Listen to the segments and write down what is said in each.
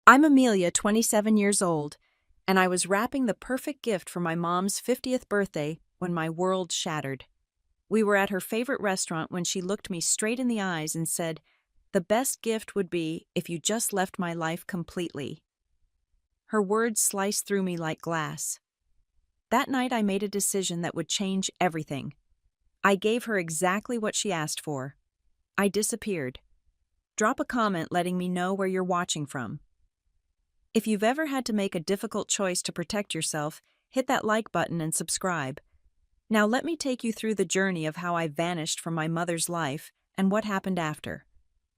I'm Amelia, 27 years old, and I was wrapping the perfect gift for my mom's 50th birthday when my world shattered. We were at her favorite restaurant when she looked me straight in the eyes and said, "The best gift would be if you just left my life completely." Her words sliced through me like glass. That night I made a decision that would change everything. I gave her exactly what she asked for. I disappeared. Drop a comment letting me know where you're watching from. If you've ever had to make a difficult choice to protect yourself, hit that like button and subscribe. Now let me take you through the journey of how I vanished from my mother's life and what happened after.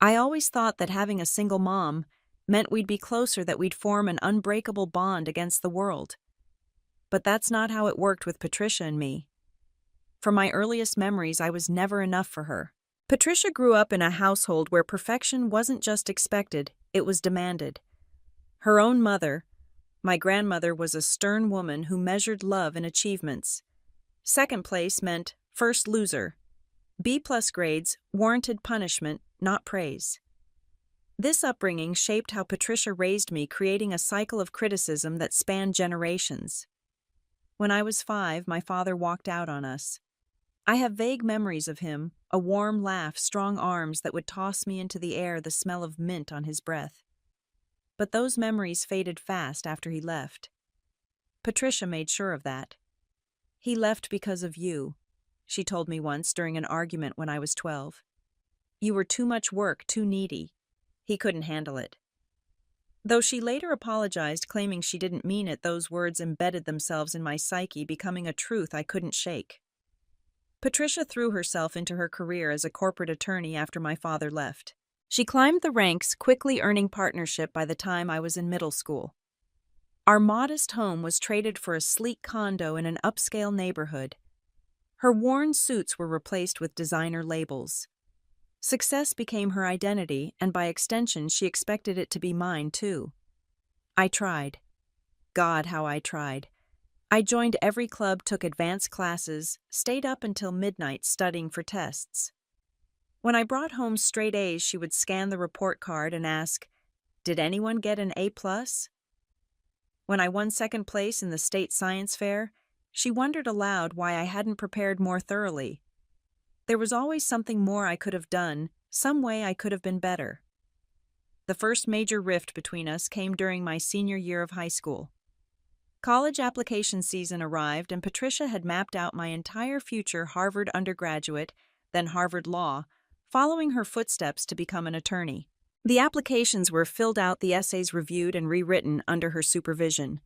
I always thought that having a single mom meant we'd be closer, that we'd form an unbreakable bond against the world. But that's not how it worked with Patricia and me. From my earliest memories, I was never enough for her. Patricia grew up in a household where perfection wasn't just expected, it was demanded. Her own mother, my grandmother, was a stern woman who measured love in achievements. Second place meant first loser. B+ grades warranted punishment, not praise. This upbringing shaped how Patricia raised me, creating a cycle of criticism that spanned generations. When I was 5, my father walked out on us. I have vague memories of him, a warm laugh, strong arms that would toss me into the air, the smell of mint on his breath. But those memories faded fast after he left. Patricia made sure of that. "He left because of you," she told me once during an argument when I was 12. "You were too much work, too needy. He couldn't handle it." Though she later apologized, claiming she didn't mean it, those words embedded themselves in my psyche, becoming a truth I couldn't shake. Patricia threw herself into her career as a corporate attorney after my father left. She climbed the ranks, quickly earning partnership by the time I was in middle school. Our modest home was traded for a sleek condo in an upscale neighborhood. Her worn suits were replaced with designer labels. Success became her identity, and by extension, she expected it to be mine too. I tried. God, how I tried. I joined every club, took advanced classes, stayed up until midnight studying for tests. When I brought home straight A's, she would scan the report card and ask, "Did anyone get an A+?" When I won second place in the state science fair, she wondered aloud why I hadn't prepared more thoroughly. There was always something more I could have done, some way I could have been better. The first major rift between us came during my senior year of high school. College application season arrived, and Patricia had mapped out my entire future: Harvard undergraduate, then Harvard Law, following her footsteps to become an attorney. The applications were filled out, the essays reviewed and rewritten under her supervision.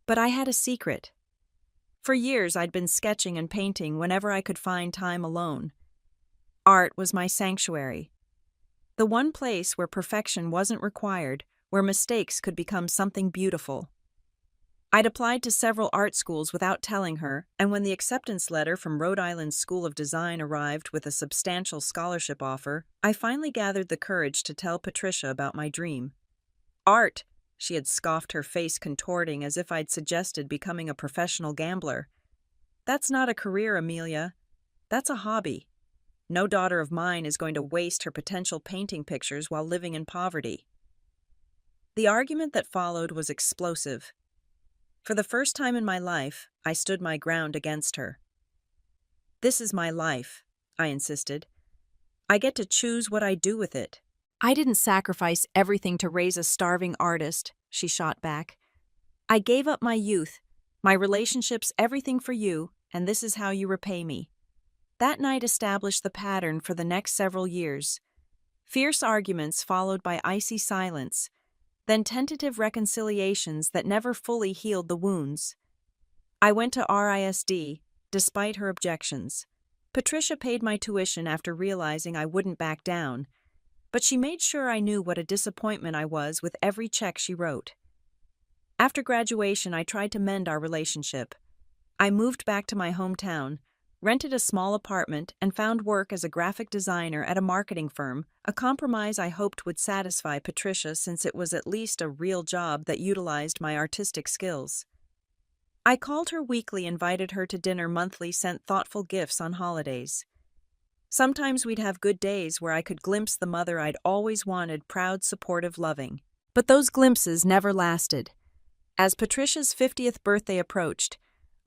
But I had a secret. For years I'd been sketching and painting whenever I could find time alone. Art was my sanctuary. The one place where perfection wasn't required, where mistakes could become something beautiful. I'd applied to several art schools without telling her, and when the acceptance letter from Rhode Island's School of Design arrived with a substantial scholarship offer, I finally gathered the courage to tell Patricia about my dream. "Art," she had scoffed, her face contorting as if I'd suggested becoming a professional gambler. "That's not a career, Amelia. That's a hobby. No daughter of mine is going to waste her potential painting pictures while living in poverty." The argument that followed was explosive. For the first time in my life, I stood my ground against her. "This is my life," I insisted. "I get to choose what I do with it." "I didn't sacrifice everything to raise a starving artist," she shot back. "I gave up my youth, my relationships, everything for you, and this is how you repay me." That night established the pattern for the next several years. Fierce arguments followed by icy silence, then tentative reconciliations that never fully healed the wounds. I went to RISD, despite her objections. Patricia paid my tuition after realizing I wouldn't back down, but she made sure I knew what a disappointment I was with every check she wrote. After graduation, I tried to mend our relationship. I moved back to my hometown, rented a small apartment, and found work as a graphic designer at a marketing firm, a compromise I hoped would satisfy Patricia since it was at least a real job that utilized my artistic skills. I called her weekly, invited her to dinner monthly, sent thoughtful gifts on holidays. Sometimes we'd have good days where I could glimpse the mother I'd always wanted, proud, supportive, loving. But those glimpses never lasted. As Patricia's 50th birthday approached,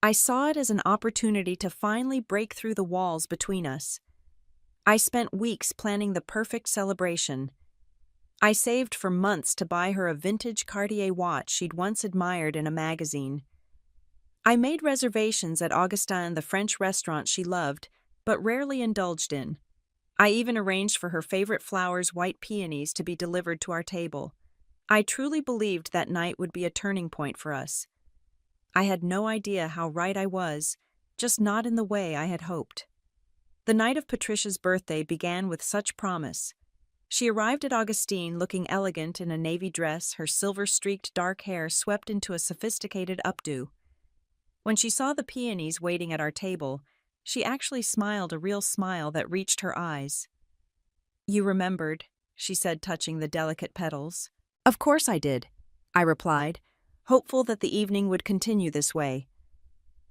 I saw it as an opportunity to finally break through the walls between us. I spent weeks planning the perfect celebration. I saved for months to buy her a vintage Cartier watch she'd once admired in a magazine. I made reservations at Augustin, the French restaurant she loved, but rarely indulged in. I even arranged for her favorite flowers, white peonies, to be delivered to our table. I truly believed that night would be a turning point for us. I had no idea how right I was, just not in the way I had hoped. The night of Patricia's birthday began with such promise. She arrived at Augustine looking elegant in a navy dress, her silver-streaked dark hair swept into a sophisticated updo. When she saw the peonies waiting at our table, she actually smiled a real smile that reached her eyes. "You remembered," she said, touching the delicate petals. "Of course I did," I replied, hopeful that the evening would continue this way.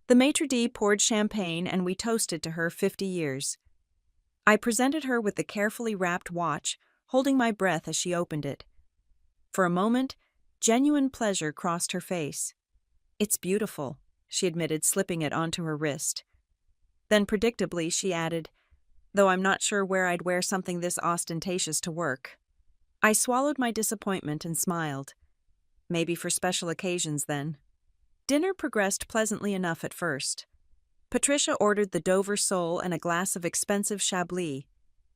The maitre d' poured champagne and we toasted to her 50 years. I presented her with the carefully wrapped watch, holding my breath as she opened it. For a moment, genuine pleasure crossed her face. "It's beautiful," she admitted, slipping it onto her wrist. Then predictably she added, "Though I'm not sure where I'd wear something this ostentatious to work." I swallowed my disappointment and smiled. Maybe for special occasions then. Dinner progressed pleasantly enough at first. Patricia ordered the Dover sole and a glass of expensive Chablis.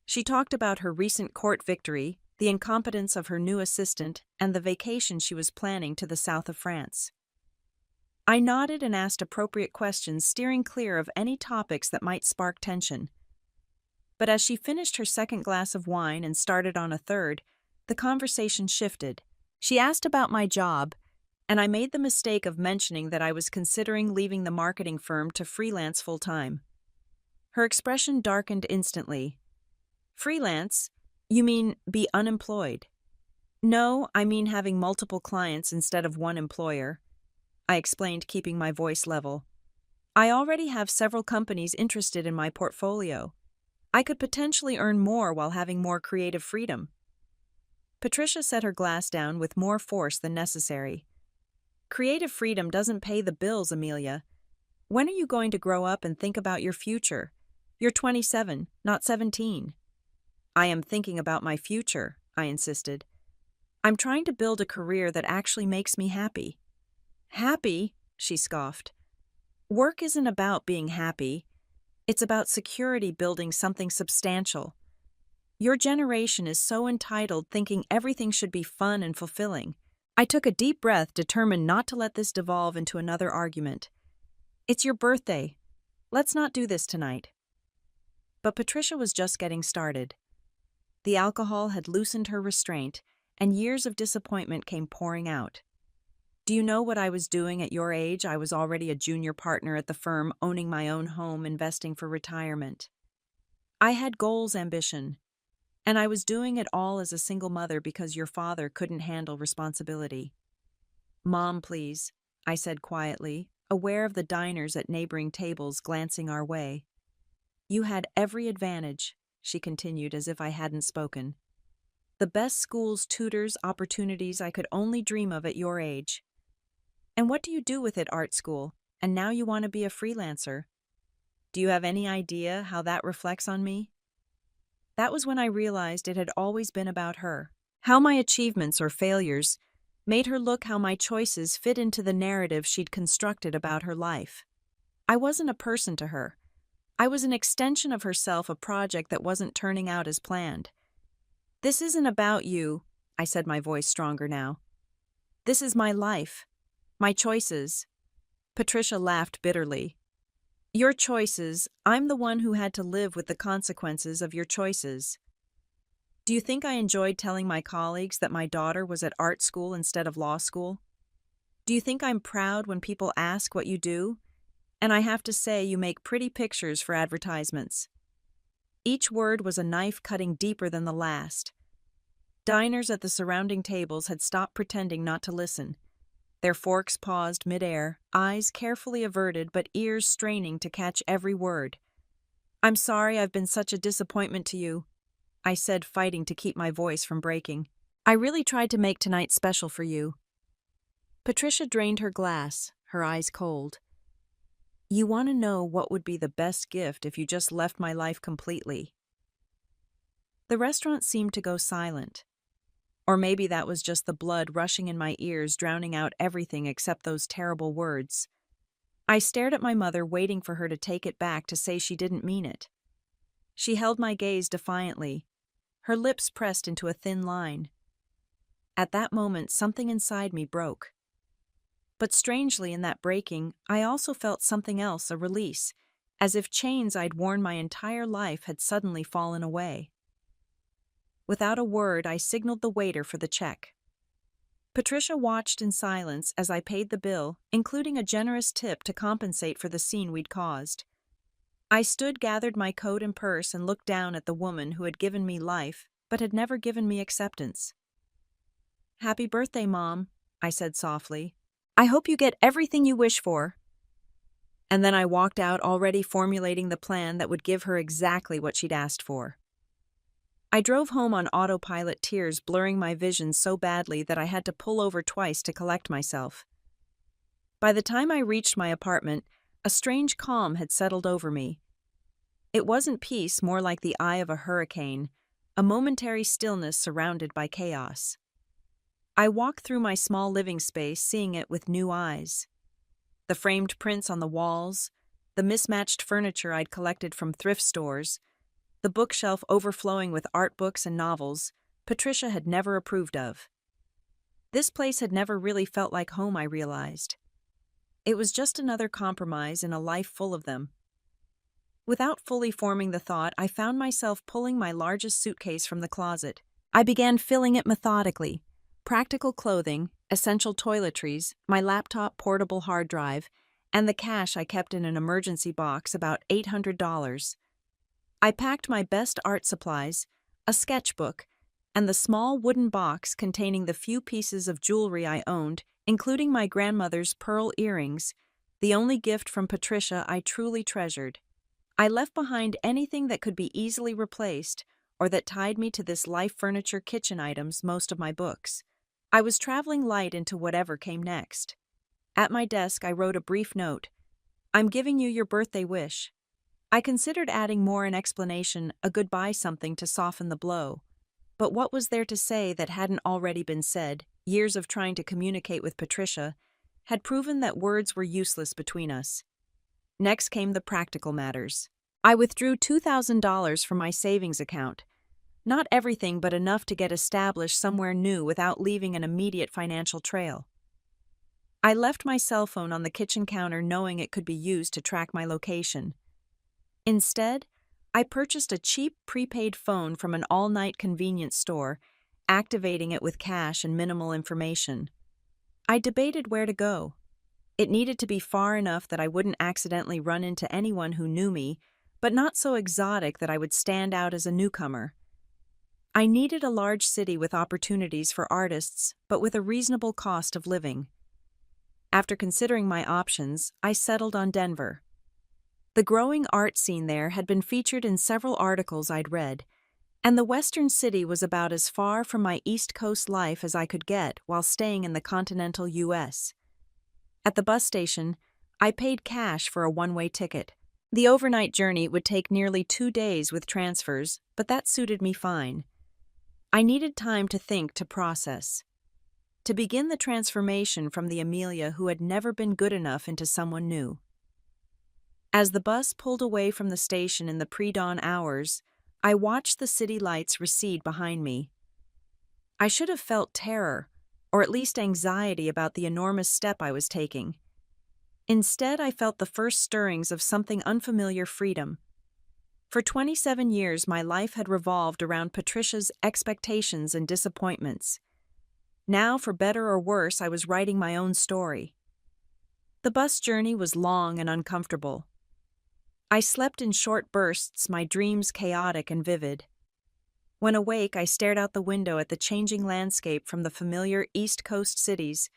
She talked about her recent court victory, the incompetence of her new assistant, and the vacation she was planning to the south of France. I nodded and asked appropriate questions, steering clear of any topics that might spark tension. But as she finished her second glass of wine and started on a third, the conversation shifted. She asked about my job, and I made the mistake of mentioning that I was considering leaving the marketing firm to freelance full-time. Her expression darkened instantly. "Freelance? You mean be unemployed?" "No, I mean having multiple clients instead of one employer," I explained, keeping my voice level. "I already have several companies interested in my portfolio. I could potentially earn more while having more creative freedom." Patricia set her glass down with more force than necessary. "Creative freedom doesn't pay the bills, Amelia. When are you going to grow up and think about your future? You're 27, not 17. "I am thinking about my future," I insisted. "I'm trying to build a career that actually makes me happy." "Happy?" she scoffed. "Work isn't about being happy. It's about security, building something substantial. Your generation is so entitled, thinking everything should be fun and fulfilling." I took a deep breath, determined not to let this devolve into another argument. "It's your birthday. Let's not do this tonight." But Patricia was just getting started. The alcohol had loosened her restraint, and years of disappointment came pouring out. "Do you know what I was doing at your age? I was already a junior partner at the firm, owning my own home, investing for retirement. I had goals, ambition. And I was doing it all as a single mother because your father couldn't handle responsibility." "Mom, please," I said quietly, aware of the diners at neighboring tables glancing our way. "You had every advantage," she continued as if I hadn't spoken. "The best schools, tutors, opportunities I could only dream of at your age. And what do you do with it, art school? And now you want to be a freelancer. Do you have any idea how that reflects on me?" That was when I realized it had always been about her. How my achievements or failures made her look, how my choices fit into the narrative she'd constructed about her life. I wasn't a person to her. I was an extension of herself, a project that wasn't turning out as planned. "This isn't about you," I said, my voice stronger now. "This is my life. My choices." Patricia laughed bitterly. "Your choices, I'm the one who had to live with the consequences of your choices. Do you think I enjoyed telling my colleagues that my daughter was at art school instead of law school? Do you think I'm proud when people ask what you do? And I have to say you make pretty pictures for advertisements." Each word was a knife cutting deeper than the last. Diners at the surrounding tables had stopped pretending not to listen. Their forks paused midair, eyes carefully averted but ears straining to catch every word. "I'm sorry I've been such a disappointment to you," I said, fighting to keep my voice from breaking. I really tried to make tonight special for you. Patricia drained her glass, her eyes cold. You want to know what would be the best gift if you just left my life completely? The restaurant seemed to go silent. Or maybe that was just the blood rushing in my ears, drowning out everything except those terrible words. I stared at my mother, waiting for her to take it back, to say she didn't mean it. She held my gaze defiantly, her lips pressed into a thin line. At that moment, something inside me broke. But strangely, in that breaking, I also felt something else, a release, as if chains I'd worn my entire life had suddenly fallen away. Without a word, I signaled the waiter for the check. Patricia watched in silence as I paid the bill, including a generous tip to compensate for the scene we'd caused. I stood, gathered my coat and purse, and looked down at the woman who had given me life, but had never given me acceptance. "Happy birthday, Mom," I said softly. "I hope you get everything you wish for." And then I walked out, already formulating the plan that would give her exactly what she'd asked for. I drove home on autopilot, tears blurring my vision so badly that I had to pull over twice to collect myself. By the time I reached my apartment, a strange calm had settled over me. It wasn't peace, more like the eye of a hurricane, a momentary stillness surrounded by chaos. I walked through my small living space, seeing it with new eyes. The framed prints on the walls, the mismatched furniture I'd collected from thrift stores, the bookshelf overflowing with art books and novels Patricia had never approved of. This place had never really felt like home, I realized. It was just another compromise in a life full of them. Without fully forming the thought, I found myself pulling my largest suitcase from the closet. I began filling it methodically. Practical clothing, essential toiletries, my laptop portable hard drive, and the cash I kept in an emergency box, about $800. I packed my best art supplies, a sketchbook, and the small wooden box containing the few pieces of jewelry I owned, including my grandmother's pearl earrings, the only gift from Patricia I truly treasured. I left behind anything that could be easily replaced or that tied me to this life: furniture, kitchen items, most of my books. I was traveling light into whatever came next. At my desk, I wrote a brief note. "I'm giving you your birthday wish." I considered adding more, an explanation, a goodbye, something to soften the blow. But what was there to say that hadn't already been said? Years of trying to communicate with Patricia had proven that words were useless between us. Next came the practical matters. I withdrew $2,000 from my savings account. Not everything, but enough to get established somewhere new without leaving an immediate financial trail. I left my cell phone on the kitchen counter, knowing it could be used to track my location. Instead, I purchased a cheap prepaid phone from an all-night convenience store, activating it with cash and minimal information. I debated where to go. It needed to be far enough that I wouldn't accidentally run into anyone who knew me, but not so exotic that I would stand out as a newcomer. I needed a large city with opportunities for artists, but with a reasonable cost of living. After considering my options, I settled on Denver. The growing art scene there had been featured in several articles I'd read, and the western city was about as far from my East Coast life as I could get while staying in the continental U.S. At the bus station, I paid cash for a one-way ticket. The overnight journey would take nearly 2 days with transfers, but that suited me fine. I needed time to think, to process. To begin the transformation from the Amelia who had never been good enough into someone new. As the bus pulled away from the station in the pre-dawn hours, I watched the city lights recede behind me. I should have felt terror, or at least anxiety about the enormous step I was taking. Instead, I felt the first stirrings of something unfamiliar: freedom. For 27 years, my life had revolved around Patricia's expectations and disappointments. Now, for better or worse, I was writing my own story. The bus journey was long and uncomfortable. I slept in short bursts, my dreams chaotic and vivid. When awake, I stared out the window at the changing landscape, from the familiar East Coast cities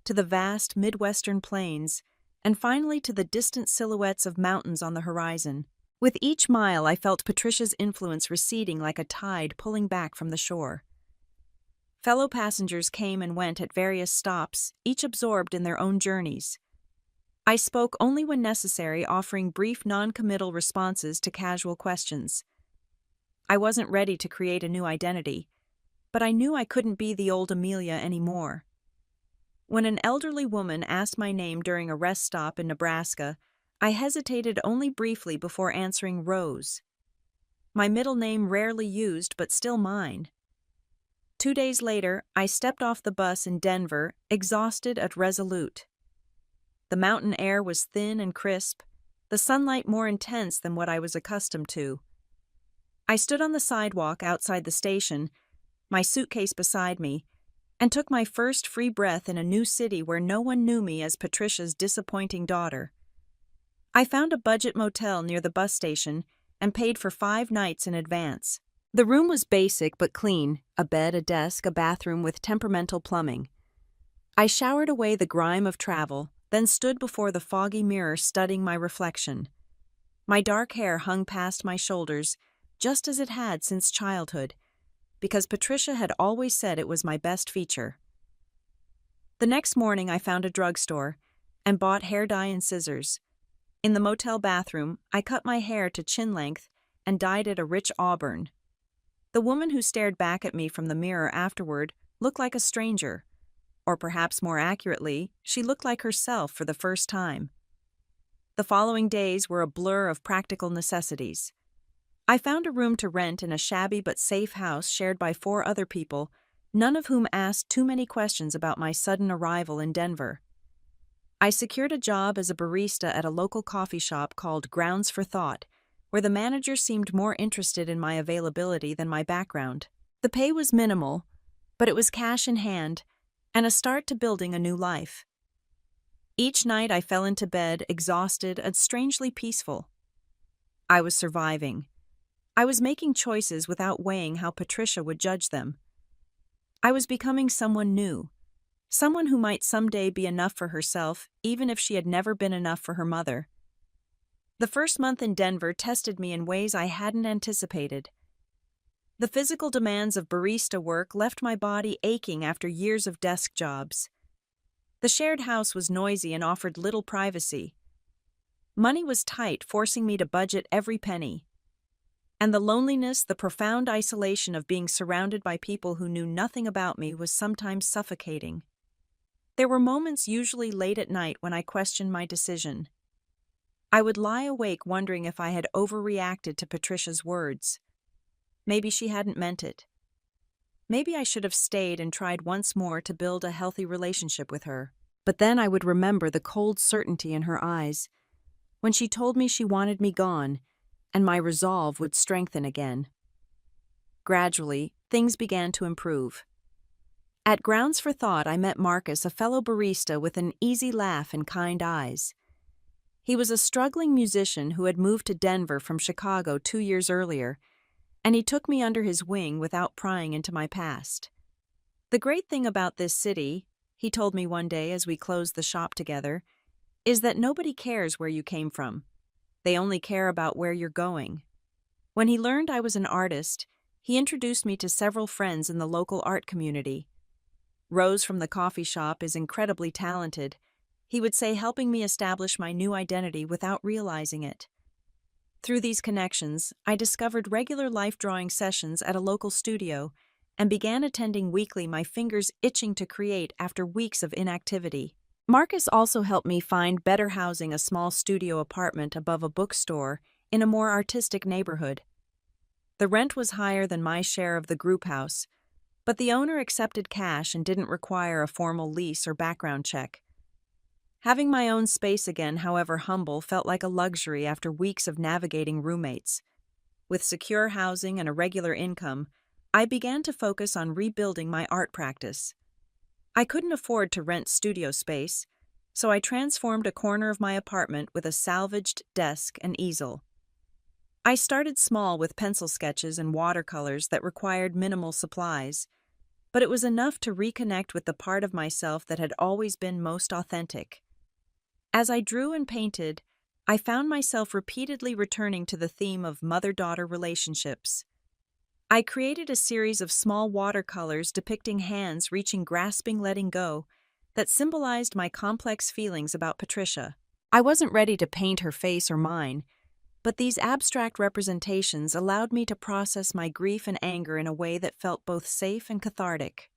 to the vast Midwestern plains, and finally to the distant silhouettes of mountains on the horizon. With each mile, I felt Patricia's influence receding like a tide pulling back from the shore. Fellow passengers came and went at various stops, each absorbed in their own journeys. I spoke only when necessary, offering brief non-committal responses to casual questions. I wasn't ready to create a new identity, but I knew I couldn't be the old Amelia anymore. When an elderly woman asked my name during a rest stop in Nebraska, I hesitated only briefly before answering Rose. My middle name rarely used, but still mine. 2 days later, I stepped off the bus in Denver, exhausted and resolute. The mountain air was thin and crisp, the sunlight more intense than what I was accustomed to. I stood on the sidewalk outside the station, my suitcase beside me, and took my first free breath in a new city where no one knew me as Patricia's disappointing daughter. I found a budget motel near the bus station and paid for 5 nights in advance. The room was basic but clean, a bed, a desk, a bathroom with temperamental plumbing. I showered away the grime of travel, then stood before the foggy mirror studying my reflection. My dark hair hung past my shoulders, just as it had since childhood, because Patricia had always said it was my best feature. The next morning I found a drugstore and bought hair dye and scissors. In the motel bathroom, I cut my hair to chin length and dyed it a rich auburn. The woman who stared back at me from the mirror afterward looked like a stranger, or perhaps more accurately, she looked like herself for the first time. The following days were a blur of practical necessities. I found a room to rent in a shabby but safe house shared by 4 other people, none of whom asked too many questions about my sudden arrival in Denver. I secured a job as a barista at a local coffee shop called Grounds for Thought, where the manager seemed more interested in my availability than my background. The pay was minimal, but it was cash in hand, and a start to building a new life. Each night I fell into bed, exhausted and strangely peaceful. I was surviving. I was making choices without weighing how Patricia would judge them. I was becoming someone new, someone who might someday be enough for herself, even if she had never been enough for her mother. The first month in Denver tested me in ways I hadn't anticipated. The physical demands of barista work left my body aching after years of desk jobs. The shared house was noisy and offered little privacy. Money was tight, forcing me to budget every penny. And the loneliness, the profound isolation of being surrounded by people who knew nothing about me was sometimes suffocating. There were moments, usually late at night, when I questioned my decision. I would lie awake wondering if I had overreacted to Patricia's words. Maybe she hadn't meant it. Maybe I should have stayed and tried once more to build a healthy relationship with her. But then I would remember the cold certainty in her eyes when she told me she wanted me gone, and my resolve would strengthen again. Gradually, things began to improve. At Grounds for Thought, I met Marcus, a fellow barista with an easy laugh and kind eyes. He was a struggling musician who had moved to Denver from Chicago 2 years earlier, and he took me under his wing without prying into my past. The great thing about this city, he told me one day as we closed the shop together, is that nobody cares where you came from. They only care about where you're going. When he learned I was an artist, he introduced me to several friends in the local art community. Rose from the coffee shop is incredibly talented, he would say, helping me establish my new identity without realizing it. Through these connections, I discovered regular life drawing sessions at a local studio and began attending weekly, my fingers itching to create after weeks of inactivity. Marcus also helped me find better housing, a small studio apartment above a bookstore in a more artistic neighborhood. The rent was higher than my share of the group house, but the owner accepted cash and didn't require a formal lease or background check. Having my own space again, however humble, felt like a luxury after weeks of navigating roommates. With secure housing and a regular income, I began to focus on rebuilding my art practice. I couldn't afford to rent studio space, so I transformed a corner of my apartment with a salvaged desk and easel. I started small with pencil sketches and watercolors that required minimal supplies, but it was enough to reconnect with the part of myself that had always been most authentic. As I drew and painted, I found myself repeatedly returning to the theme of mother-daughter relationships. I created a series of small watercolors depicting hands reaching, grasping, letting go, that symbolized my complex feelings about Patricia. I wasn't ready to paint her face or mine, but these abstract representations allowed me to process my grief and anger in a way that felt both safe and cathartic.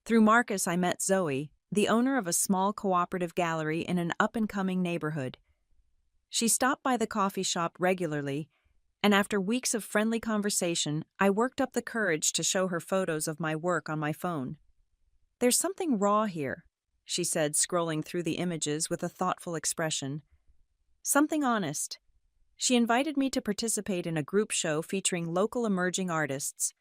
Through Marcus, I met Zoe, the owner of a small cooperative gallery in an up-and-coming neighborhood. She stopped by the coffee shop regularly, and after weeks of friendly conversation, I worked up the courage to show her photos of my work on my phone. "There's something raw here," she said, scrolling through the images with a thoughtful expression. "Something honest." She invited me to participate in a group show featuring local emerging artists.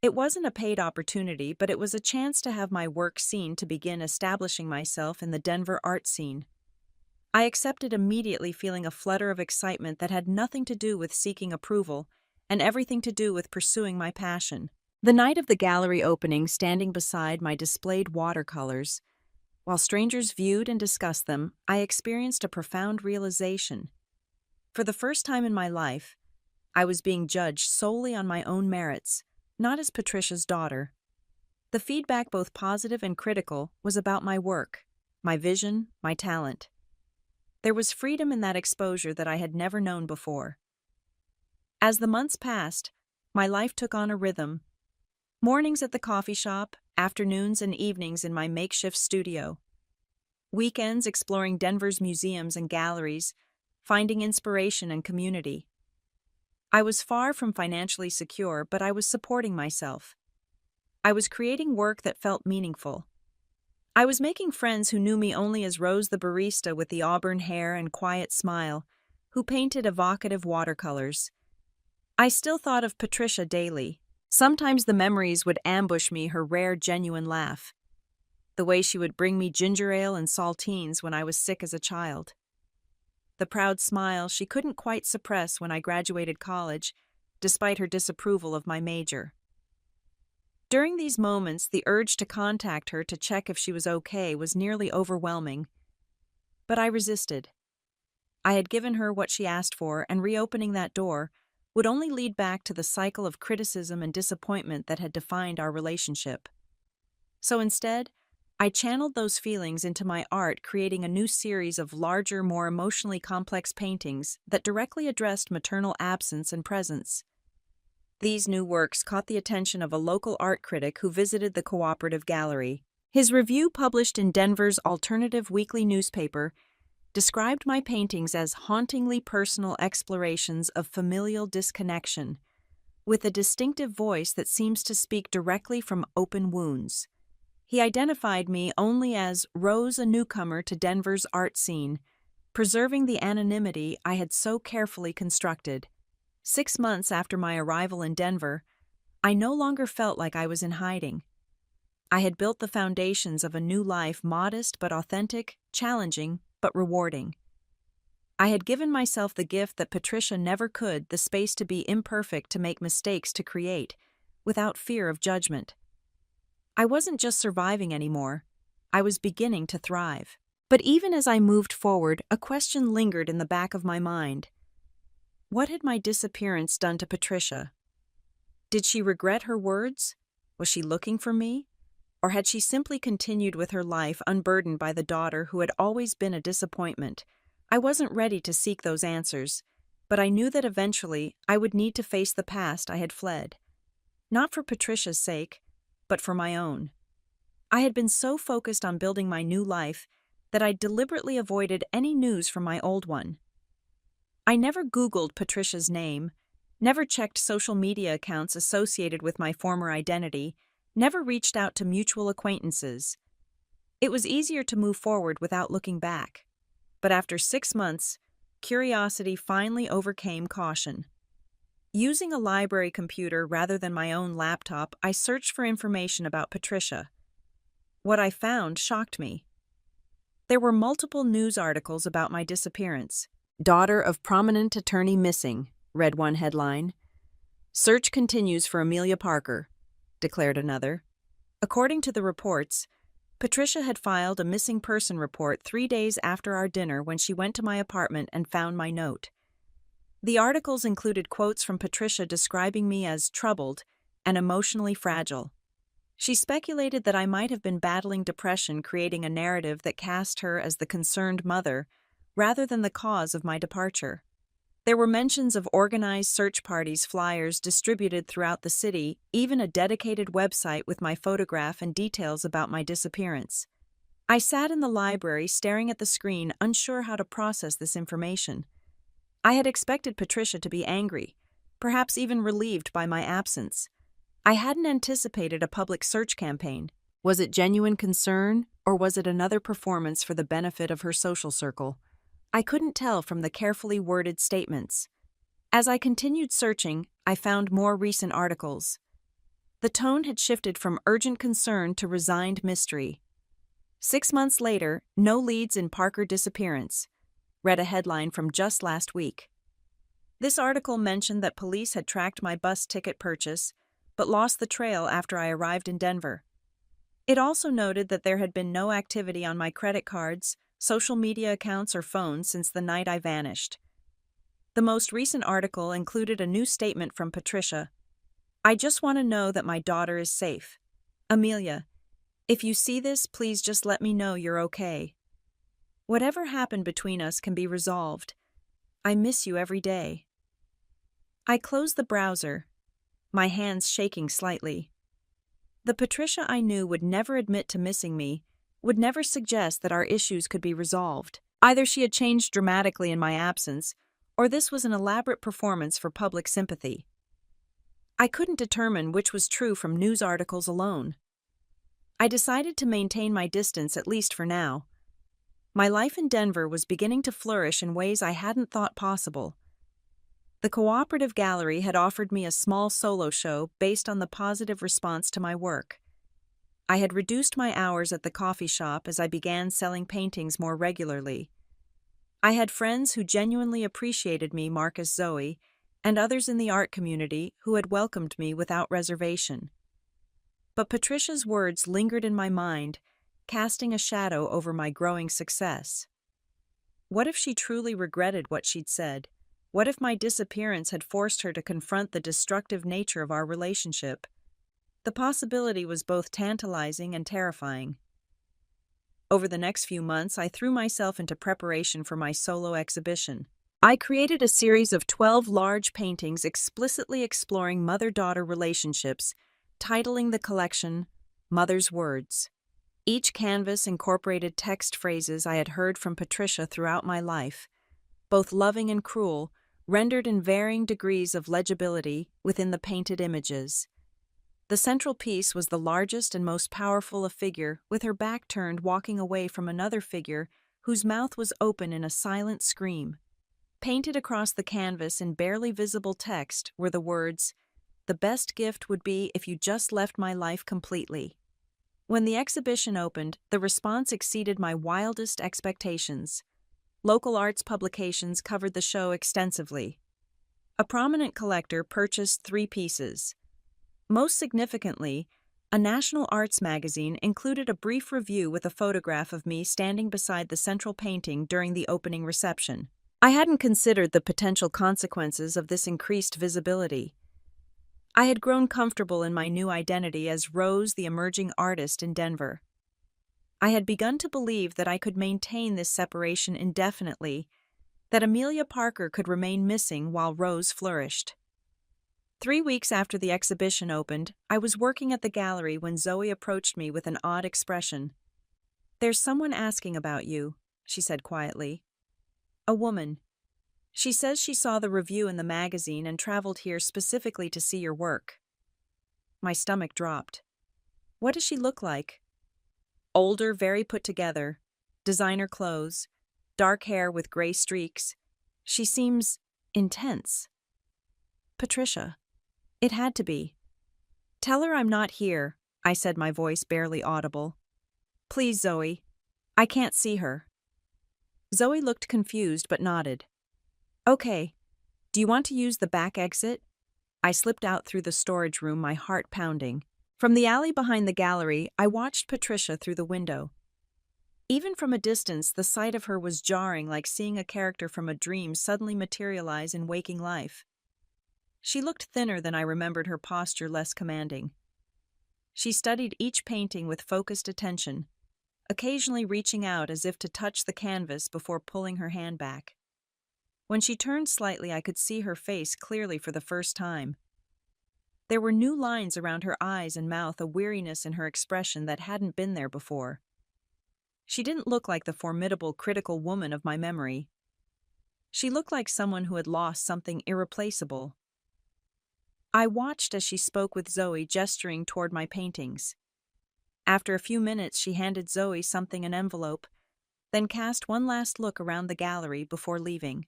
It wasn't a paid opportunity, but it was a chance to have my work seen to begin establishing myself in the Denver art scene. I accepted immediately, feeling a flutter of excitement that had nothing to do with seeking approval and everything to do with pursuing my passion. The night of the gallery opening, standing beside my displayed watercolors, while strangers viewed and discussed them, I experienced a profound realization. For the first time in my life, I was being judged solely on my own merits, not as Patricia's daughter. The feedback, both positive and critical, was about my work, my vision, my talent. There was freedom in that exposure that I had never known before. As the months passed, my life took on a rhythm. Mornings at the coffee shop, afternoons and evenings in my makeshift studio. Weekends exploring Denver's museums and galleries, finding inspiration and community. I was far from financially secure, but I was supporting myself. I was creating work that felt meaningful. I was making friends who knew me only as Rose, the barista with the auburn hair and quiet smile, who painted evocative watercolors. I still thought of Patricia daily. Sometimes the memories would ambush me, her rare, genuine laugh. The way she would bring me ginger ale and saltines when I was sick as a child. The proud smile she couldn't quite suppress when I graduated college, despite her disapproval of my major. During these moments, the urge to contact her to check if she was okay was nearly overwhelming. But I resisted. I had given her what she asked for, and reopening that door would only lead back to the cycle of criticism and disappointment that had defined our relationship. So instead, I channeled those feelings into my art, creating a new series of larger, more emotionally complex paintings that directly addressed maternal absence and presence. These new works caught the attention of a local art critic who visited the cooperative gallery. His review, published in Denver's alternative weekly newspaper, described my paintings as hauntingly personal explorations of familial disconnection, with a distinctive voice that seems to speak directly from open wounds. He identified me only as Rose, a newcomer to Denver's art scene, preserving the anonymity I had so carefully constructed. 6 months after my arrival in Denver, I no longer felt like I was in hiding. I had built the foundations of a new life, modest but authentic, challenging but rewarding. I had given myself the gift that Patricia never could, the space to be imperfect, to make mistakes, to create, without fear of judgment. I wasn't just surviving anymore, I was beginning to thrive. But even as I moved forward, a question lingered in the back of my mind. What had my disappearance done to Patricia? Did she regret her words? Was she looking for me? Or had she simply continued with her life, unburdened by the daughter who had always been a disappointment? I wasn't ready to seek those answers, but I knew that eventually I would need to face the past I had fled. Not for Patricia's sake, but for my own. I had been so focused on building my new life that I deliberately avoided any news from my old one. I never Googled Patricia's name, never checked social media accounts associated with my former identity, never reached out to mutual acquaintances. It was easier to move forward without looking back. But after 6 months, curiosity finally overcame caution. Using a library computer rather than my own laptop, I searched for information about Patricia. What I found shocked me. There were multiple news articles about my disappearance. "Daughter of prominent attorney missing," read one headline. "Search continues for Amelia Parker," declared another. According to the reports, Patricia had filed a missing person report 3 days after our dinner when she went to my apartment and found my note. The articles included quotes from Patricia describing me as troubled and emotionally fragile. She speculated that I might have been battling depression, creating a narrative that cast her as the concerned mother rather than the cause of my departure. There were mentions of organized search parties, flyers distributed throughout the city, even a dedicated website with my photograph and details about my disappearance. I sat in the library staring at the screen, unsure how to process this information. I had expected Patricia to be angry, perhaps even relieved by my absence. I hadn't anticipated a public search campaign. Was it genuine concern, or was it another performance for the benefit of her social circle? I couldn't tell from the carefully worded statements. As I continued searching, I found more recent articles. The tone had shifted from urgent concern to resigned mystery. 6 months later, no leads in Parker disappearance. Read a headline from just last week. This article mentioned that police had tracked my bus ticket purchase, but lost the trail after I arrived in Denver. It also noted that there had been no activity on my credit cards, social media accounts, or phone since the night I vanished. The most recent article included a new statement from Patricia. "I just want to know that my daughter is safe. Amelia, if you see this, please just let me know you're okay. Whatever happened between us can be resolved. I miss you every day." I closed the browser, my hands shaking slightly. The Patricia I knew would never admit to missing me, would never suggest that our issues could be resolved. Either she had changed dramatically in my absence, or this was an elaborate performance for public sympathy. I couldn't determine which was true from news articles alone. I decided to maintain my distance, at least for now. My life in Denver was beginning to flourish in ways I hadn't thought possible. The Cooperative Gallery had offered me a small solo show based on the positive response to my work. I had reduced my hours at the coffee shop as I began selling paintings more regularly. I had friends who genuinely appreciated me, Marcus, Zoe, and others in the art community who had welcomed me without reservation. But Patricia's words lingered in my mind, casting a shadow over my growing success. What if she truly regretted what she'd said? What if my disappearance had forced her to confront the destructive nature of our relationship? The possibility was both tantalizing and terrifying. Over the next few months, I threw myself into preparation for my solo exhibition. I created a series of 12 large paintings explicitly exploring mother-daughter relationships, titling the collection Mother's Words. Each canvas incorporated text phrases I had heard from Patricia throughout my life, both loving and cruel, rendered in varying degrees of legibility within the painted images. The central piece was the largest and most powerful, a figure with her back turned, walking away from another figure whose mouth was open in a silent scream. Painted across the canvas in barely visible text were the words, "The best gift would be if you just left my life completely." When the exhibition opened, the response exceeded my wildest expectations. Local arts publications covered the show extensively. A prominent collector purchased 3 pieces. Most significantly, a national arts magazine included a brief review with a photograph of me standing beside the central painting during the opening reception. I hadn't considered the potential consequences of this increased visibility. I had grown comfortable in my new identity as Rose, the emerging artist in Denver. I had begun to believe that I could maintain this separation indefinitely, that Amelia Parker could remain missing while Rose flourished. 3 weeks after the exhibition opened, I was working at the gallery when Zoe approached me with an odd expression. "There's someone asking about you," she said quietly. "A woman. She says she saw the review in the magazine and traveled here specifically to see your work." My stomach dropped. "What does she look like?" "Older, very put together. Designer clothes. Dark hair with gray streaks. She seems intense." "Patricia." It had to be. "Tell her I'm not here," I said, my voice barely audible. "Please, Zoe. I can't see her." Zoe looked confused but nodded. "Okay. Do you want to use the back exit?" I slipped out through the storage room, my heart pounding. From the alley behind the gallery, I watched Patricia through the window. Even from a distance, the sight of her was jarring, like seeing a character from a dream suddenly materialize in waking life. She looked thinner than I remembered, her posture less commanding. She studied each painting with focused attention, occasionally reaching out as if to touch the canvas before pulling her hand back. When she turned slightly, I could see her face clearly for the first time. There were new lines around her eyes and mouth, a weariness in her expression that hadn't been there before. She didn't look like the formidable, critical woman of my memory. She looked like someone who had lost something irreplaceable. I watched as she spoke with Zoe, gesturing toward my paintings. After a few minutes, she handed Zoe something, an envelope, then cast one last look around the gallery before leaving.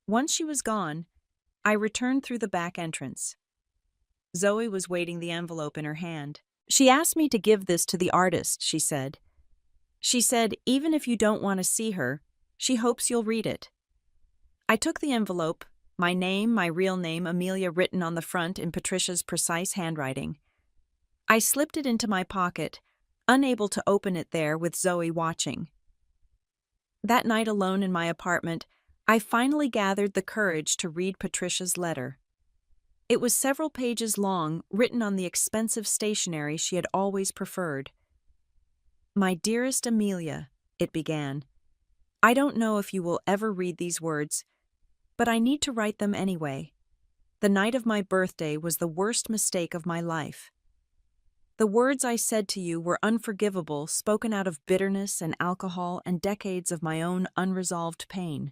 Once she was gone, I returned through the back entrance. Zoe was waiting, the envelope in her hand. "She asked me to give this to the artist," she said. "She said, even if you don't want to see her, she hopes you'll read it." I took the envelope, my name, my real name, Amelia, written on the front in Patricia's precise handwriting. I slipped it into my pocket, unable to open it there with Zoe watching. That night, alone in my apartment, I finally gathered the courage to read Patricia's letter. It was several pages long, written on the expensive stationery she had always preferred. "My dearest Amelia," it began. "I don't know if you will ever read these words, but I need to write them anyway. The night of my birthday was the worst mistake of my life. The words I said to you were unforgivable, spoken out of bitterness and alcohol and decades of my own unresolved pain.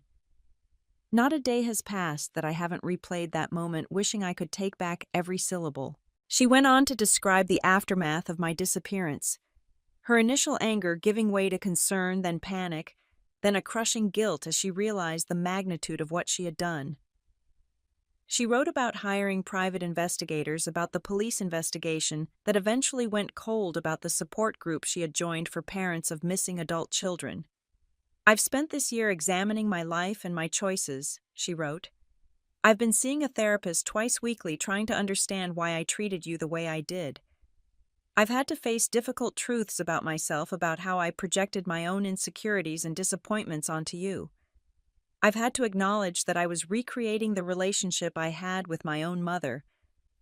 Not a day has passed that I haven't replayed that moment, wishing I could take back every syllable." She went on to describe the aftermath of my disappearance, her initial anger giving way to concern, then panic, then a crushing guilt as she realized the magnitude of what she had done. She wrote about hiring private investigators, about the police investigation that eventually went cold, about the support group she had joined for parents of missing adult children. "I've spent this year examining my life and my choices," she wrote. "I've been seeing a therapist twice weekly, trying to understand why I treated you the way I did. I've had to face difficult truths about myself, about how I projected my own insecurities and disappointments onto you. I've had to acknowledge that I was recreating the relationship I had with my own mother,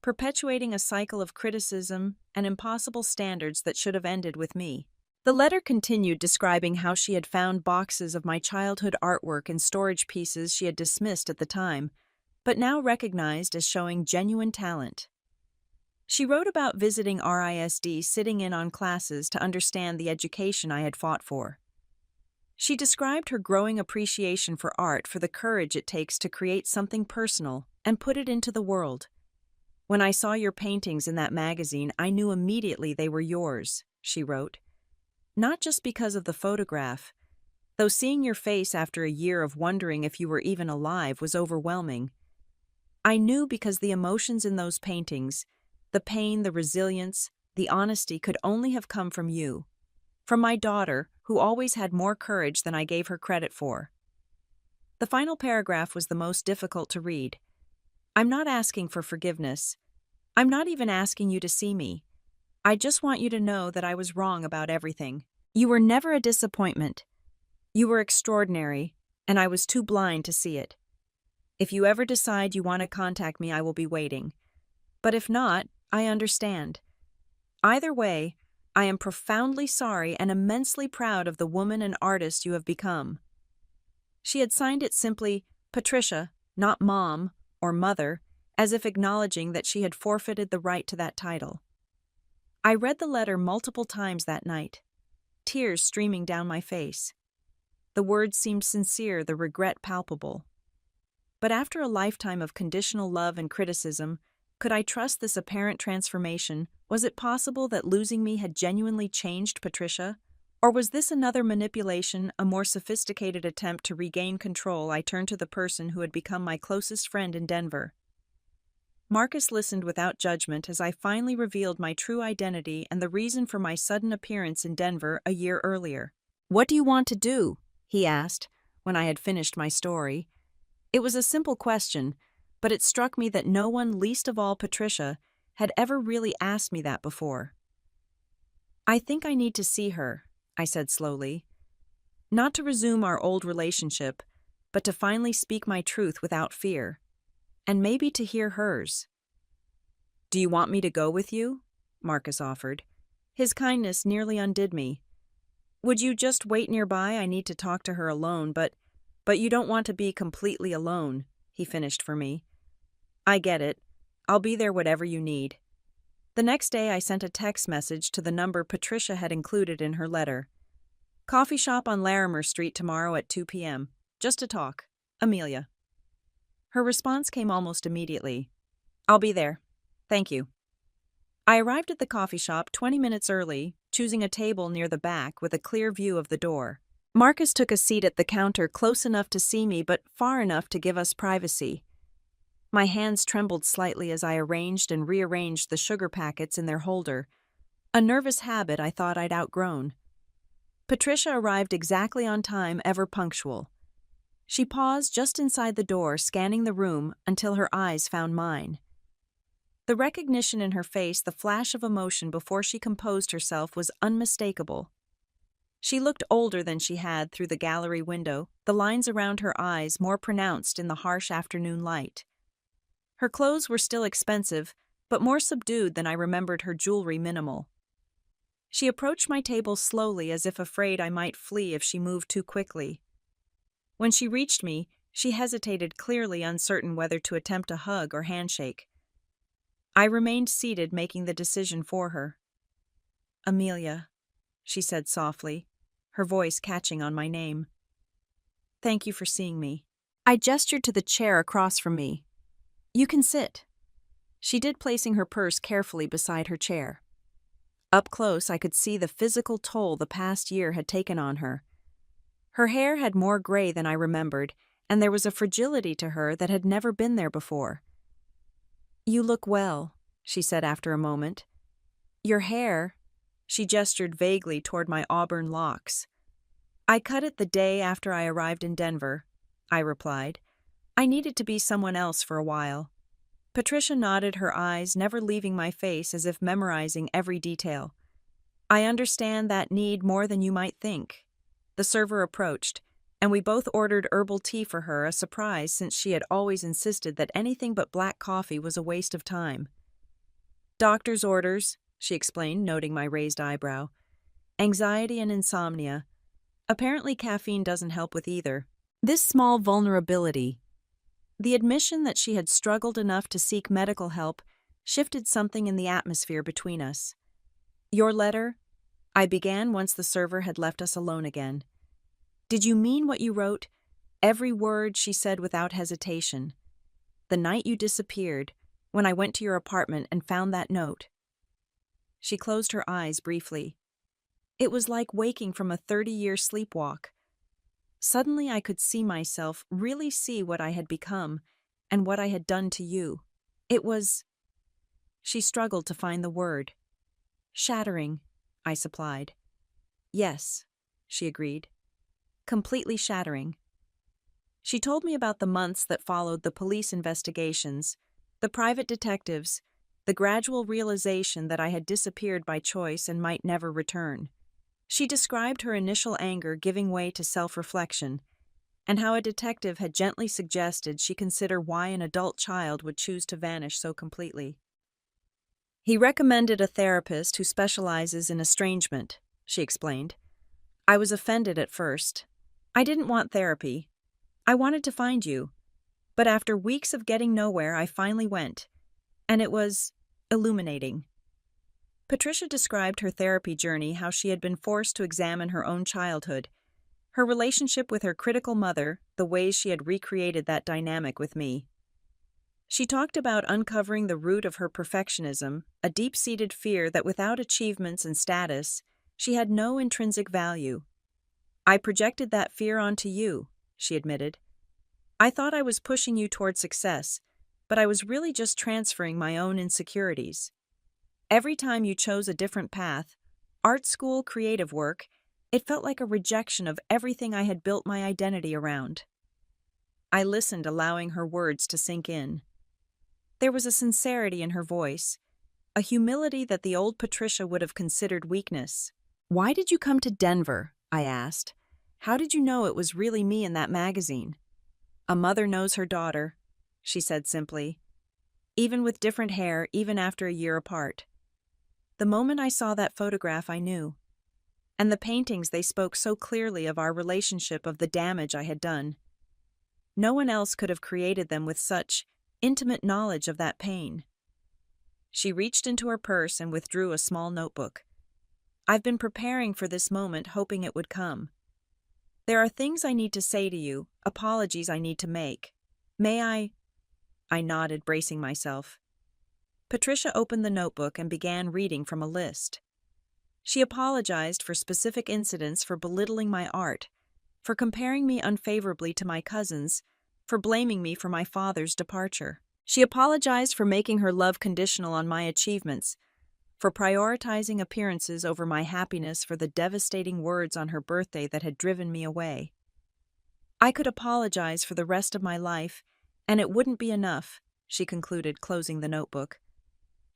perpetuating a cycle of criticism and impossible standards that should have ended with me." The letter continued, describing how she had found boxes of my childhood artwork and storage pieces she had dismissed at the time, but now recognized as showing genuine talent. She wrote about visiting RISD, sitting in on classes to understand the education I had fought for. She described her growing appreciation for art, for the courage it takes to create something personal and put it into the world. "When I saw your paintings in that magazine, I knew immediately they were yours," she wrote. "Not just because of the photograph, though seeing your face after a year of wondering if you were even alive was overwhelming. I knew because the emotions in those paintings, the pain, the resilience, the honesty, could only have come from you. From my daughter, who always had more courage than I gave her credit for." The final paragraph was the most difficult to read. "I'm not asking for forgiveness. I'm not even asking you to see me. I just want you to know that I was wrong about everything. You were never a disappointment. You were extraordinary, and I was too blind to see it. If you ever decide you want to contact me, I will be waiting. But if not, I understand. Either way, I am profoundly sorry and immensely proud of the woman and artist you have become." She had signed it simply Patricia, not Mom or Mother, as if acknowledging that she had forfeited the right to that title. I read the letter multiple times that night, tears streaming down my face. The words seemed sincere, the regret palpable. But after a lifetime of conditional love and criticism, could I trust this apparent transformation? Was it possible that losing me had genuinely changed Patricia? Or was this another manipulation, a more sophisticated attempt to regain control? I turned to the person who had become my closest friend in Denver. Marcus listened without judgment as I finally revealed my true identity and the reason for my sudden appearance in Denver a year earlier. "What do you want to do?" he asked, when I had finished my story. It was a simple question, but it struck me that no one, least of all Patricia, had ever really asked me that before. "I think I need to see her," I said slowly. Not to resume our old relationship, but to finally speak my truth without fear. And maybe to hear hers. Do you want me to go with you? Marcus offered. His kindness nearly undid me. Would you just wait nearby? I need to talk to her alone, but you don't want to be completely alone, he finished for me. I get it. I'll be there whatever you need. The next day I sent a text message to the number Patricia had included in her letter. Coffee shop on Larimer Street tomorrow at 2 p.m. Just to talk. Amelia. Her response came almost immediately. I'll be there. Thank you. I arrived at the coffee shop 20 minutes early, choosing a table near the back with a clear view of the door. Marcus took a seat at the counter close enough to see me but far enough to give us privacy. My hands trembled slightly as I arranged and rearranged the sugar packets in their holder, a nervous habit I thought I'd outgrown. Patricia arrived exactly on time, ever punctual. She paused just inside the door, scanning the room until her eyes found mine. The recognition in her face, the flash of emotion before she composed herself, was unmistakable. She looked older than she had through the gallery window, the lines around her eyes more pronounced in the harsh afternoon light. Her clothes were still expensive, but more subdued than I remembered her jewelry minimal. She approached my table slowly as if afraid I might flee if she moved too quickly. When she reached me, she hesitated, clearly uncertain whether to attempt a hug or handshake. I remained seated, making the decision for her. Amelia, she said softly, her voice catching on my name. Thank you for seeing me. I gestured to the chair across from me. You can sit. She did, placing her purse carefully beside her chair. Up close, I could see the physical toll the past year had taken on her. Her hair had more gray than I remembered, and there was a fragility to her that had never been there before. You look well, she said after a moment. Your hair, she gestured vaguely toward my auburn locks. I cut it the day after I arrived in Denver, I replied. I needed to be someone else for a while. Patricia nodded, her eyes never leaving my face, as if memorizing every detail. I understand that need more than you might think. The server approached, and we both ordered herbal tea for her, a surprise since she had always insisted that anything but black coffee was a waste of time. Doctor's orders, she explained, noting my raised eyebrow. Anxiety and insomnia. Apparently caffeine doesn't help with either. This small vulnerability, the admission that she had struggled enough to seek medical help, shifted something in the atmosphere between us. Your letter? I began once the server had left us alone again. Did you mean what you wrote? Every word, she said without hesitation. The night you disappeared, when I went to your apartment and found that note. She closed her eyes briefly. It was like waking from a 30-year sleepwalk. Suddenly I could see myself, really see what I had become, and what I had done to you. It was... She struggled to find the word. Shattering, I supplied. Yes, she agreed. Completely shattering. She told me about the months that followed the police investigations, the private detectives, the gradual realization that I had disappeared by choice and might never return. She described her initial anger giving way to self-reflection, and how a detective had gently suggested she consider why an adult child would choose to vanish so completely. He recommended a therapist who specializes in estrangement, she explained. I was offended at first. I didn't want therapy. I wanted to find you. But after weeks of getting nowhere, I finally went. And it was illuminating. Patricia described her therapy journey, how she had been forced to examine her own childhood, her relationship with her critical mother, the ways she had recreated that dynamic with me. She talked about uncovering the root of her perfectionism, a deep-seated fear that without achievements and status, she had no intrinsic value. I projected that fear onto you, she admitted. I thought I was pushing you toward success, but I was really just transferring my own insecurities. Every time you chose a different path, art school, creative work, it felt like a rejection of everything I had built my identity around. I listened, allowing her words to sink in. There was a sincerity in her voice, a humility that the old Patricia would have considered weakness. "Why did you come to Denver?" I asked. "How did you know it was really me in that magazine?" "A mother knows her daughter," she said simply. "Even with different hair, even after a year apart." The moment I saw that photograph, I knew. And the paintings, they spoke so clearly of our relationship, of the damage I had done. No one else could have created them with such intimate knowledge of that pain. She reached into her purse and withdrew a small notebook. "I've been preparing for this moment, hoping it would come. There are things I need to say to you, apologies I need to make. May I?" I nodded, bracing myself. Patricia opened the notebook and began reading from a list. She apologized for specific incidents, for belittling my art, for comparing me unfavorably to my cousins, for blaming me for my father's departure. She apologized for making her love conditional on my achievements, for prioritizing appearances over my happiness, for the devastating words on her birthday that had driven me away. I could apologize for the rest of my life, and it wouldn't be enough, she concluded, closing the notebook.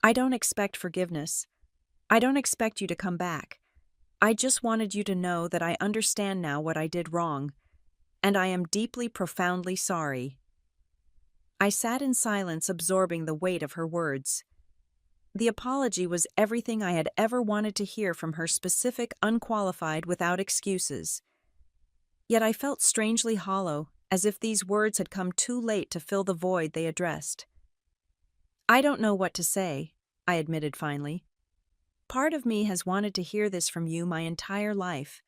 I don't expect forgiveness. I don't expect you to come back. I just wanted you to know that I understand now what I did wrong, and I am deeply, profoundly sorry. I sat in silence, absorbing the weight of her words. The apology was everything I had ever wanted to hear from her, specific, unqualified, without excuses. Yet I felt strangely hollow, as if these words had come too late to fill the void they addressed. I don't know what to say, I admitted finally. Part of me has wanted to hear this from you my entire life,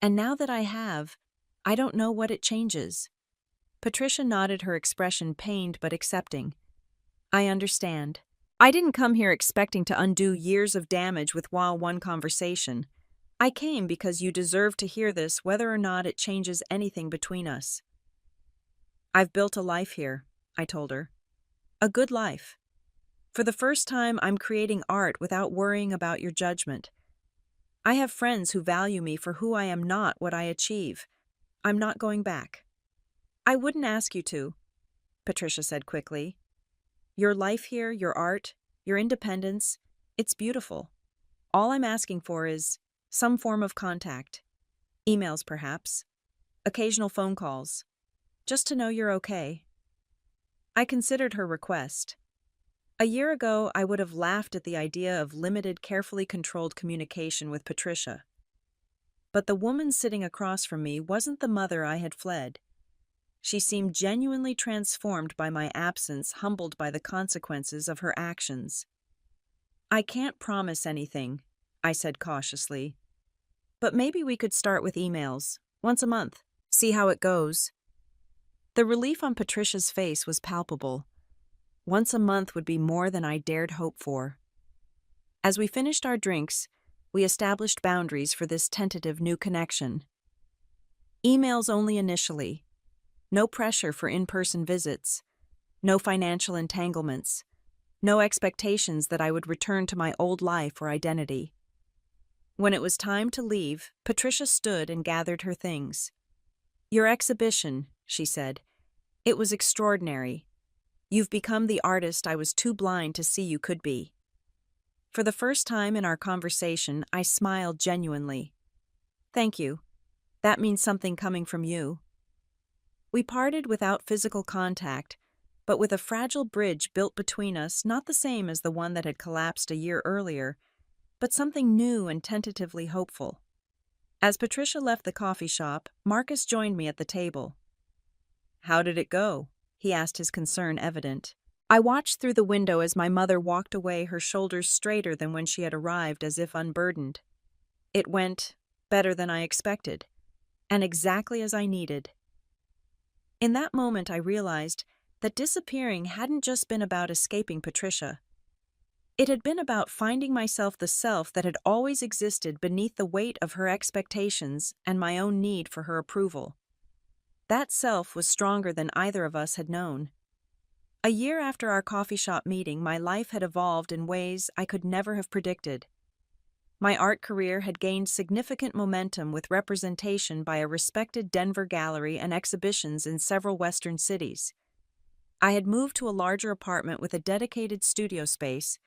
and now that I have, I don't know what it changes. Patricia nodded, her expression pained but accepting. I understand. I didn't come here expecting to undo years of damage with one conversation. I came because you deserve to hear this, whether or not it changes anything between us. I've built a life here, I told her. A good life. For the first time, I'm creating art without worrying about your judgment. I have friends who value me for who I am, not what I achieve. I'm not going back. I wouldn't ask you to, Patricia said quickly. Your life here, your art, your independence, it's beautiful. All I'm asking for is some form of contact. Emails, perhaps. Occasional phone calls. Just to know you're okay. I considered her request. A year ago, I would have laughed at the idea of limited, carefully controlled communication with Patricia. But the woman sitting across from me wasn't the mother I had fled. She seemed genuinely transformed by my absence, humbled by the consequences of her actions. I can't promise anything, I said cautiously. But maybe we could start with emails, once a month, see how it goes. The relief on Patricia's face was palpable. Once a month would be more than I dared hope for. As we finished our drinks, we established boundaries for this tentative new connection. Emails only initially. No pressure for in-person visits. No financial entanglements. No expectations that I would return to my old life or identity. When it was time to leave, Patricia stood and gathered her things. Your exhibition, she said. It was extraordinary. You've become the artist I was too blind to see you could be. For the first time in our conversation, I smiled genuinely. Thank you. That means something coming from you. We parted without physical contact, but with a fragile bridge built between us, not the same as the one that had collapsed a year earlier, but something new and tentatively hopeful. As Patricia left the coffee shop, Marcus joined me at the table. How did it go? He asked, his concern evident. I watched through the window as my mother walked away, her shoulders straighter than when she had arrived, as if unburdened. It went better than I expected, and exactly as I needed. In that moment, I realized that disappearing hadn't just been about escaping Patricia. It had been about finding myself, the self that had always existed beneath the weight of her expectations and my own need for her approval. That self was stronger than either of us had known. A year after our coffee shop meeting, my life had evolved in ways I could never have predicted. My art career had gained significant momentum, with representation by a respected Denver gallery and exhibitions in several Western cities. I had moved to a larger apartment with a dedicated studio space,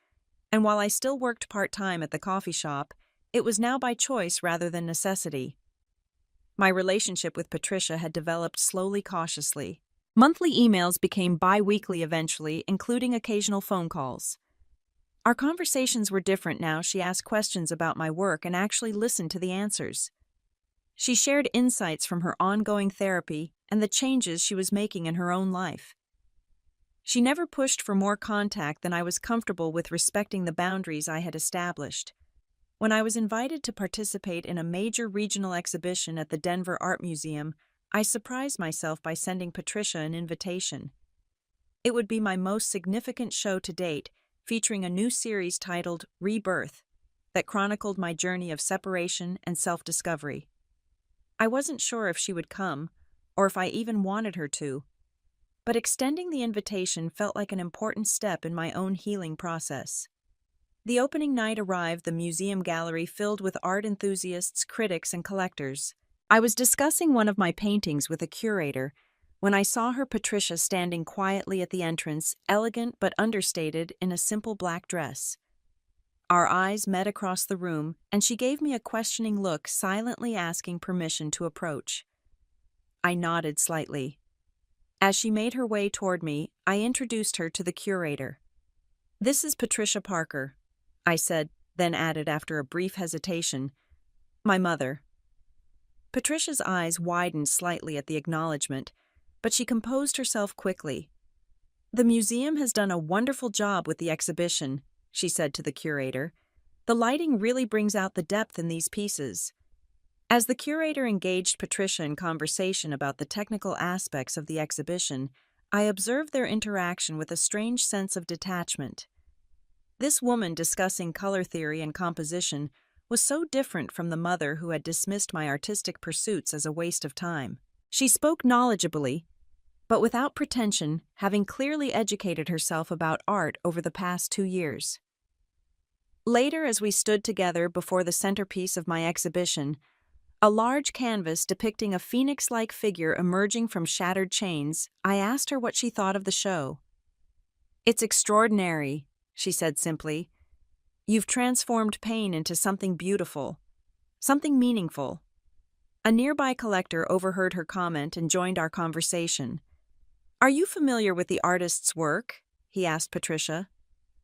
and while I still worked part-time at the coffee shop, It was now by choice rather than necessity. My relationship with Patricia had developed slowly, cautiously. Monthly emails became bi-weekly eventually, including occasional phone calls. Our conversations were different now. She asked questions about my work and actually listened to the answers. She shared insights from her ongoing therapy and the changes she was making in her own life. She never pushed for more contact than I was comfortable with, respecting the boundaries I had established. When I was invited to participate in a major regional exhibition at the Denver Art Museum, I surprised myself by sending Patricia an invitation. It would be my most significant show to date, featuring a new series titled Rebirth that chronicled my journey of separation and self-discovery. I wasn't sure if she would come, or if I even wanted her to, but extending the invitation felt like an important step in my own healing process. The opening night arrived, the museum gallery filled with art enthusiasts, critics, and collectors. I was discussing one of my paintings with a curator when I saw her, Patricia, standing quietly at the entrance, elegant but understated in a simple black dress. Our eyes met across the room, and she gave me a questioning look, silently asking permission to approach. I nodded slightly. As she made her way toward me, I introduced her to the curator. "This is Patricia Parker," I said, then added after a brief hesitation, "my mother." Patricia's eyes widened slightly at the acknowledgement, but she composed herself quickly. "The museum has done a wonderful job with the exhibition," she said to the curator. "The lighting really brings out the depth in these pieces." As the curator engaged Patricia in conversation about the technical aspects of the exhibition, I observed their interaction with a strange sense of detachment. This woman discussing color theory and composition was so different from the mother who had dismissed my artistic pursuits as a waste of time. She spoke knowledgeably, but without pretension, having clearly educated herself about art over the past 2 years. Later, as we stood together before the centerpiece of my exhibition, a large canvas depicting a phoenix-like figure emerging from shattered chains, I asked her what she thought of the show. "It's extraordinary," she said simply. "You've transformed pain into something beautiful, something meaningful." A nearby collector overheard her comment and joined our conversation. "Are you familiar with the artist's work?" he asked Patricia.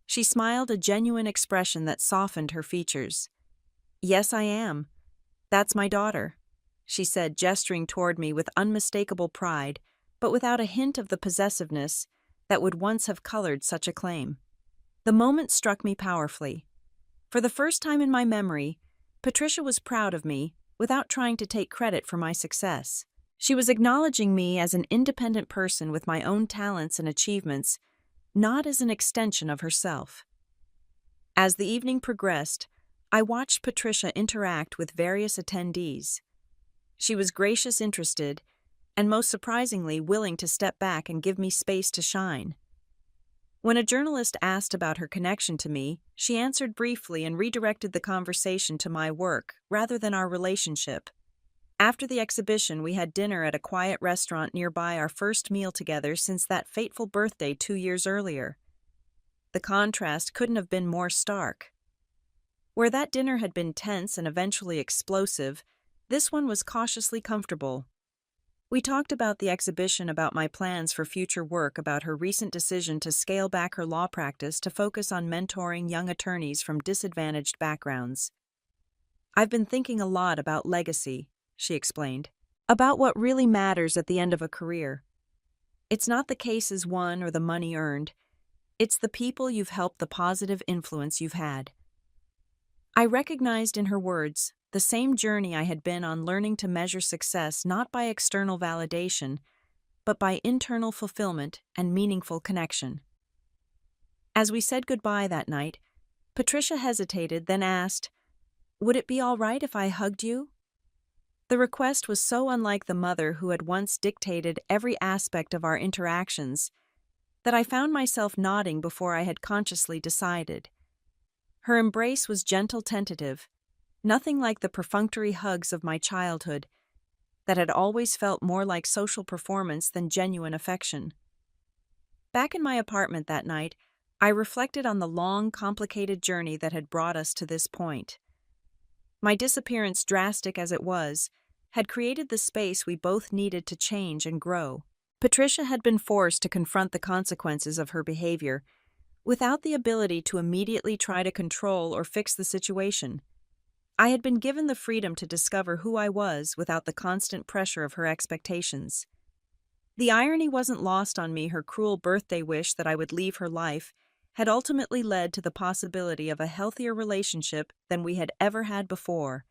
She smiled, a genuine expression that softened her features. "Yes, I am. That's my daughter," she said, gesturing toward me with unmistakable pride, but without a hint of the possessiveness that would once have colored such a claim. The moment struck me powerfully. For the first time in my memory, Patricia was proud of me without trying to take credit for my success. She was acknowledging me as an independent person with my own talents and achievements, not as an extension of herself. As the evening progressed, I watched Patricia interact with various attendees. She was gracious, interested, and most surprisingly willing to step back and give me space to shine. When a journalist asked about her connection to me, she answered briefly and redirected the conversation to my work rather than our relationship. After the exhibition, we had dinner at a quiet restaurant nearby, our first meal together since that fateful birthday 2 years earlier. The contrast couldn't have been more stark. Where that dinner had been tense and eventually explosive, this one was cautiously comfortable. We talked about the exhibition, about my plans for future work, about her recent decision to scale back her law practice to focus on mentoring young attorneys from disadvantaged backgrounds. "I've been thinking a lot about legacy," she explained, "about what really matters at the end of a career. It's not the cases won or the money earned. It's the people you've helped, the positive influence you've had." I recognized in her words the same journey I had been on, learning to measure success not by external validation, but by internal fulfillment and meaningful connection. As we said goodbye that night, Patricia hesitated, then asked, "Would it be all right if I hugged you?" The request was so unlike the mother who had once dictated every aspect of our interactions that I found myself nodding before I had consciously decided. Her embrace was gentle, tentative, nothing like the perfunctory hugs of my childhood that had always felt more like social performance than genuine affection. Back in my apartment that night, I reflected on the long, complicated journey that had brought us to this point. My disappearance, drastic as it was, had created the space we both needed to change and grow. Patricia had been forced to confront the consequences of her behavior, without the ability to immediately try to control or fix the situation. I had been given the freedom to discover who I was without the constant pressure of her expectations. The irony wasn't lost on me. Her cruel birthday wish that I would leave her life had ultimately led to the possibility of a healthier relationship than we had ever had before.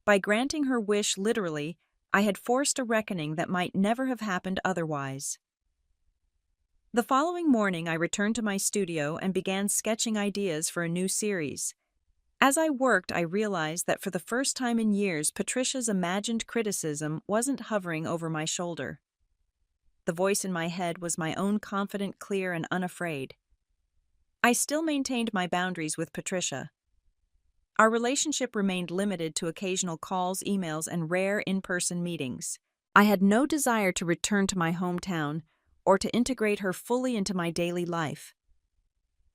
By granting her wish literally, I had forced a reckoning that might never have happened otherwise. The following morning, I returned to my studio and began sketching ideas for a new series. As I worked, I realized that for the first time in years, Patricia's imagined criticism wasn't hovering over my shoulder. The voice in my head was my own, confident, clear, and unafraid. I still maintained my boundaries with Patricia. Our relationship remained limited to occasional calls, emails, and rare in-person meetings. I had no desire to return to my hometown or to integrate her fully into my daily life.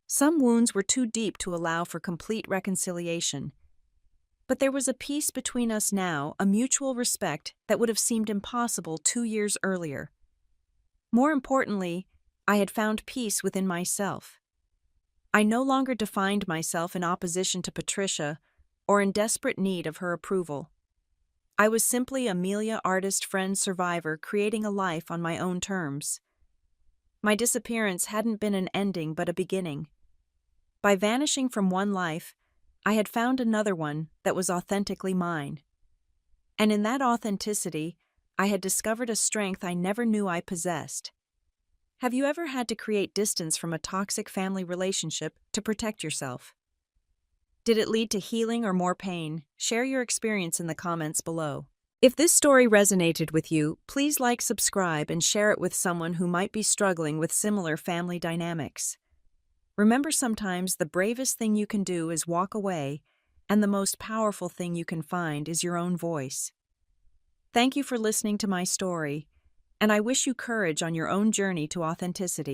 Some wounds were too deep to allow for complete reconciliation. But there was a peace between us now, a mutual respect that would have seemed impossible 2 years earlier. More importantly, I had found peace within myself. I no longer defined myself in opposition to Patricia or in desperate need of her approval. I was simply Amelia, artist, friend, survivor, creating a life on my own terms. My disappearance hadn't been an ending but a beginning. By vanishing from one life, I had found another one that was authentically mine. And in that authenticity, I had discovered a strength I never knew I possessed. Have you ever had to create distance from a toxic family relationship to protect yourself? Did it lead to healing or more pain? Share your experience in the comments below. If this story resonated with you, please like, subscribe, and share it with someone who might be struggling with similar family dynamics. Remember, sometimes the bravest thing you can do is walk away, and the most powerful thing you can find is your own voice. Thank you for listening to my story, and I wish you courage on your own journey to authenticity.